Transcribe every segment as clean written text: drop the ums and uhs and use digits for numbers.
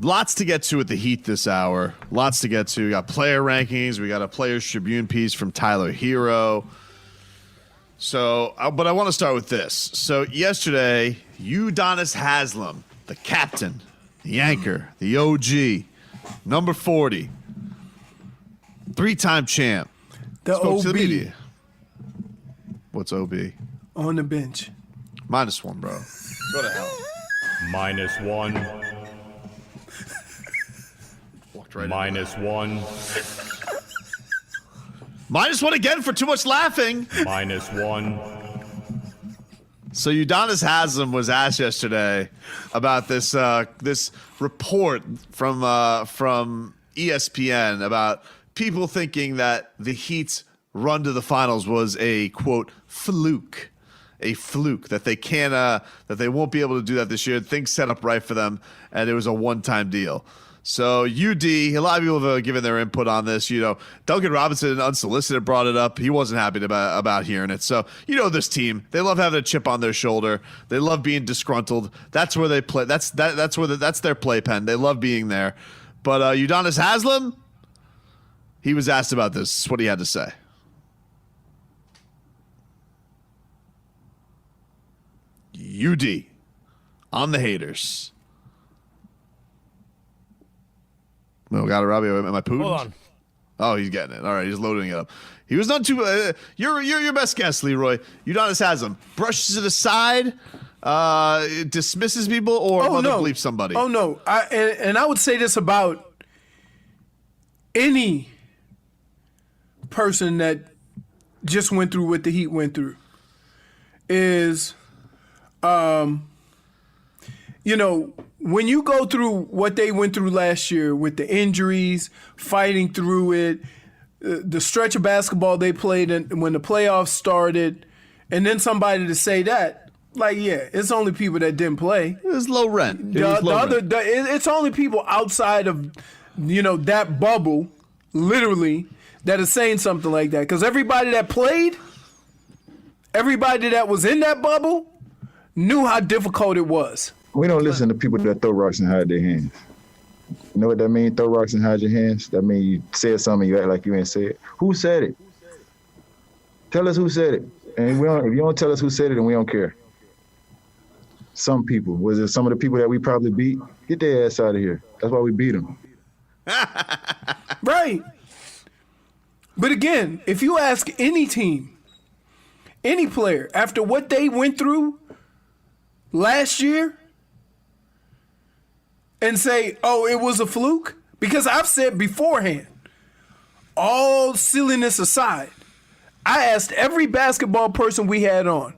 lots to get to with the Heat this hour. Lots to get to. We got player rankings. We got a Players Tribune piece from Tyler Hero. So, but I want to start with this. So yesterday, Udonis Haslem, the captain, the anchor, the OG, number 40, three-time champ, spoke OB. to the media. What's OB? On the bench. -1, bro. Go to hell. -1. Walked right -1. -1 again for too much laughing. -1. So Udonis Haslem was asked yesterday about this this report from ESPN about people thinking that the Heat's run to the finals was a quote fluke. A fluke that they can't that they won't be able to do that this year. Things set up right for them, and it was a one-time deal. So UD, a lot of people have given their input on this. You know, Duncan Robinson, unsolicited, brought it up. He wasn't happy about hearing it. So you know, this team, they love having a chip on their shoulder. They love being disgruntled. That's where they play. That's their playpen. They love being there. But Udonis Haslem, he was asked about this. This is what he had to say. UD on the haters. No, got it, Robbie. Am I pooping? Hold on. Oh, he's getting it. All right, he's loading it up. He was not too. You're your best guess, Leroy. Udonis Haslem brushes it aside, dismisses people, or bleep somebody. Oh no! And I would say this about any person that just went through what the Heat went through is. You know, when you go through what they went through last year with the injuries, fighting through it, the stretch of basketball they played when the playoffs started, and then somebody to say that, like, yeah, it's only people that didn't play. It was low rent. It's only people outside of, you know, that bubble, literally, that is saying something like that. Because everybody that played, everybody that was in that bubble, knew how difficult it was. We don't listen to people that throw rocks and hide their hands. You know what that means, throw rocks and hide your hands? That means you said something, you act like you ain't said it. Who said it? Tell us who said it. And if you don't tell us who said it, then we don't care. Some people. Was it some of the people that we probably beat? Get their ass out of here. That's why we beat them. Right. But again, if you ask any team, any player, after what they went through last year, and say, oh, it was a fluke? Because I've said beforehand, all silliness aside, I asked every basketball person we had on,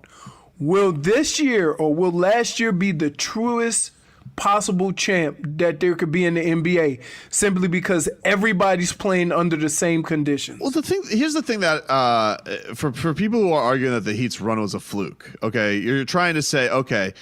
will this year or will last year be the truest possible champ that there could be in the NBA, simply because everybody's playing under the same conditions? Well, here's the thing that for people who are arguing that the Heat's run was a fluke, okay, you're trying to say, okay,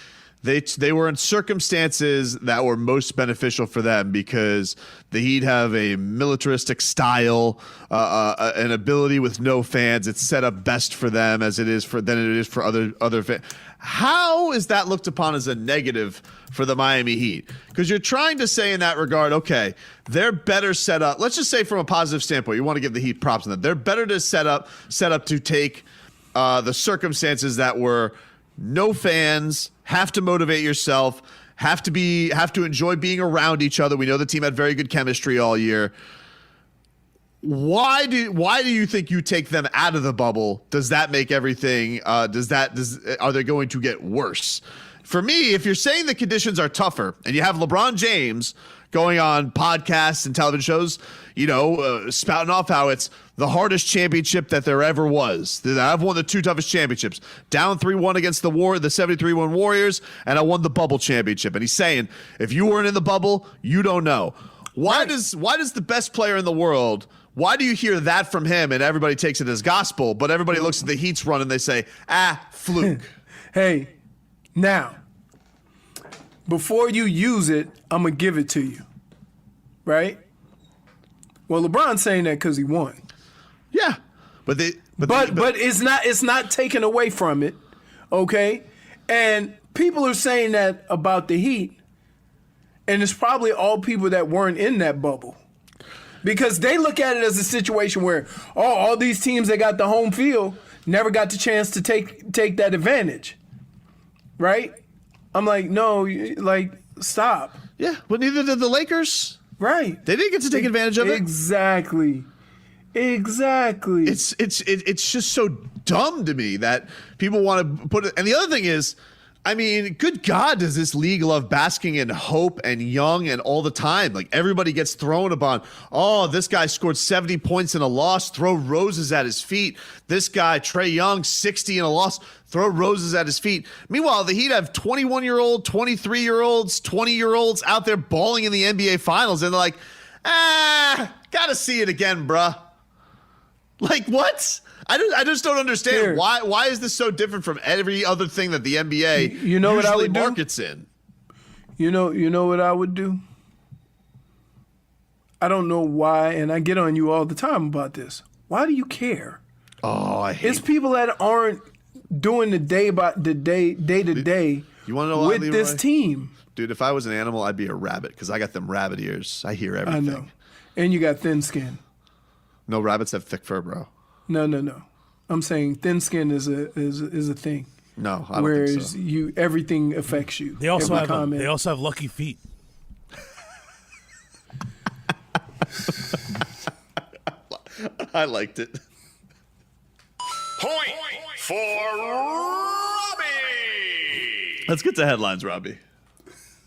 they were in circumstances that were most beneficial for them because the Heat have a militaristic style, an ability with no fans. It's set up best for them than it is for other fans. How is that looked upon as a negative for the Miami Heat? Because you're trying to say in that regard, okay, they're better set up. Let's just say from a positive standpoint, you want to give the Heat props on that. They're better to set up to take the circumstances that were no fans, have to motivate yourself, have to enjoy being around each other. We know the team had very good chemistry all year. Why do you think you take them out of the bubble? Does that make everything? Are they going to get worse? For me, if you're saying the conditions are tougher, and you have LeBron James going on podcasts and television shows, you know, spouting off how it's the hardest championship that there ever was. I've won the two toughest championships. Down 3-1 against the 73-1 Warriors, and I won the bubble championship. And he's saying, if you weren't in the bubble, you don't know. Why does the best player in the world, why do you hear that from him and everybody takes it as gospel, but everybody looks at the Heat's run and they say, fluke? Hey, now, before you use it, I'm going to give it to you. Right? Well, LeBron's saying that because he won. Yeah. But it's not taken away from it. Okay? And people are saying that about the Heat. And it's probably all people that weren't in that bubble. Because they look at it as a situation where, all these teams that got the home field never got the chance to take that advantage. Right? I'm like, no, stop. Yeah, but neither did the Lakers. Right. They didn't get to take advantage of it. Exactly. It's just so dumb to me that people want to put it. And the other thing is, I mean, good God, does this league love basking in hope and young and all the time? Like, everybody gets thrown upon, this guy scored 70 points in a loss, throw roses at his feet. This guy, Trae Young, 60 in a loss, throw roses at his feet. Meanwhile, the Heat have 21-year-old, 23-year-olds, 20-year-olds out there balling in the NBA Finals, and they're like, gotta see it again, bruh. Like, what? I just don't understand. Here. Why is this so different from every other thing that the NBA you know what I usually would do? markets in? You know what I would do? I don't know why, and I get on you all the time about this. Why do you care? Oh, I hate It's people that aren't doing the day to day You want to know why, with Leroy? this team. Dude, if I was an animal, I'd be a rabbit because I got them rabbit ears. I hear everything. I know. And you got thin skin. No, rabbits have thick fur, bro. No. I'm saying thin skin is a thing. No, I don't Whereas think so. everything affects you. They also Every have comment. they also have lucky feet. I liked it. Point for Robbie. Let's get to headlines, Robbie.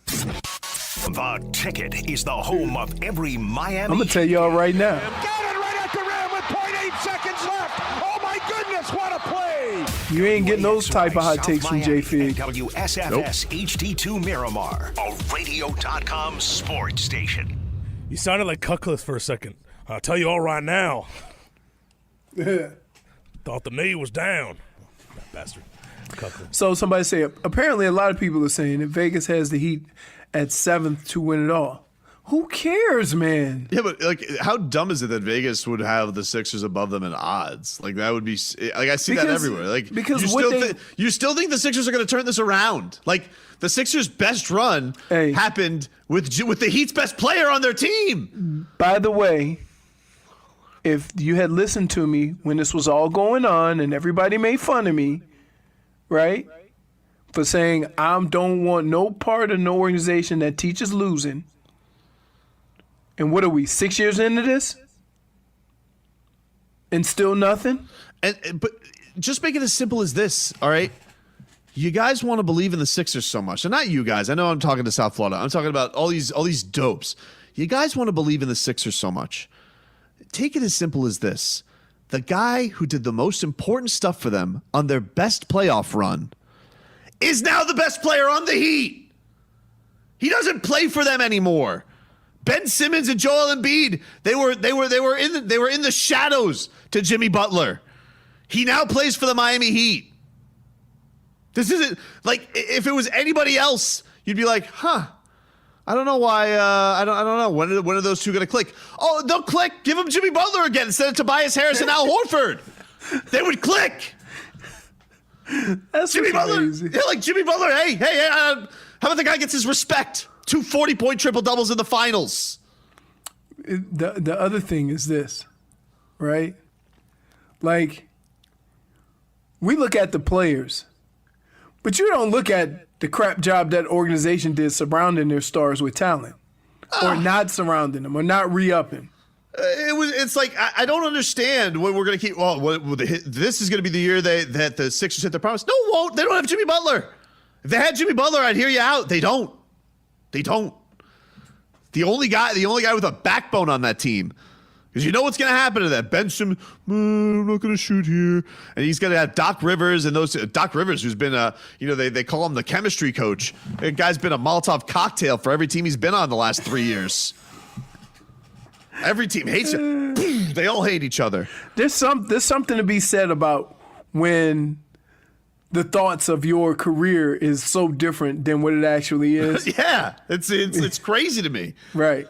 The Ticket is the home of every Miami. I'm gonna tell y'all right now. Got it right at the rim with 0.8 seconds left. Oh my goodness, what a play! You ain't getting those type of hot takes from J Fig. WSFS HD2 Miramar, a radio.com sports station. You sounded like Cutcliffe for a second. I'll tell you all right now. Thought the knee was down. That bastard. Cutcliffe. So somebody say, apparently a lot of people are saying that Vegas has the Heat at 7th to win it all. Who cares, man? Yeah, but like, how dumb is it that Vegas would have the Sixers above them in odds? Like, that would be like, I see that everywhere. Like, because you still think the Sixers are going to turn this around? Like, the Sixers' best run happened with the Heat's best player on their team. By the way, if you had listened to me when this was all going on and everybody made fun of me, right, for saying I don't want no part of no organization that teaches losing. And what are we, 6 years into this? And still nothing? But just make it as simple as this, all right? You guys want to believe in the Sixers so much. And not you guys. I know I'm talking to South Florida. I'm talking about all these dopes. You guys want to believe in the Sixers so much. Take it as simple as this. The guy who did the most important stuff for them on their best playoff run is now the best player on the Heat. He doesn't play for them anymore. Ben Simmons and Joel Embiid, they were in the shadows to Jimmy Butler. He now plays for the Miami Heat. This isn't like, if it was anybody else, you'd be like, huh, I don't know why. I don't know. When are those two going to click? Oh, they'll click. Give them Jimmy Butler again instead of Tobias Harris and Al Horford. They would click. That's Jimmy crazy. Butler. Yeah, like Jimmy Butler. Hey, how about the guy gets his respect? 2 40-point triple-doubles in the finals. The other thing is this, right? Like, we look at the players, but you don't look at the crap job that organization did surrounding their stars with talent, or not surrounding them, or not re-upping. It's like, I don't understand when we're going to keep. This is going to be the year that the Sixers hit their promise. No, it won't. They don't have Jimmy Butler. If they had Jimmy Butler, I'd hear you out. They don't. They don't. The only guy with a backbone on that team, because you know what's going to happen to that. Ben Simmons, I'm not going to shoot here, and he's going to have Doc Rivers and Doc Rivers, who's been they call him the chemistry coach. That guy's been a Molotov cocktail for every team he's been on the last 3 years. Every team hates him. They all hate each other. There's something to be said about when the thoughts of your career is so different than what it actually is. Yeah, it's crazy to me. Right.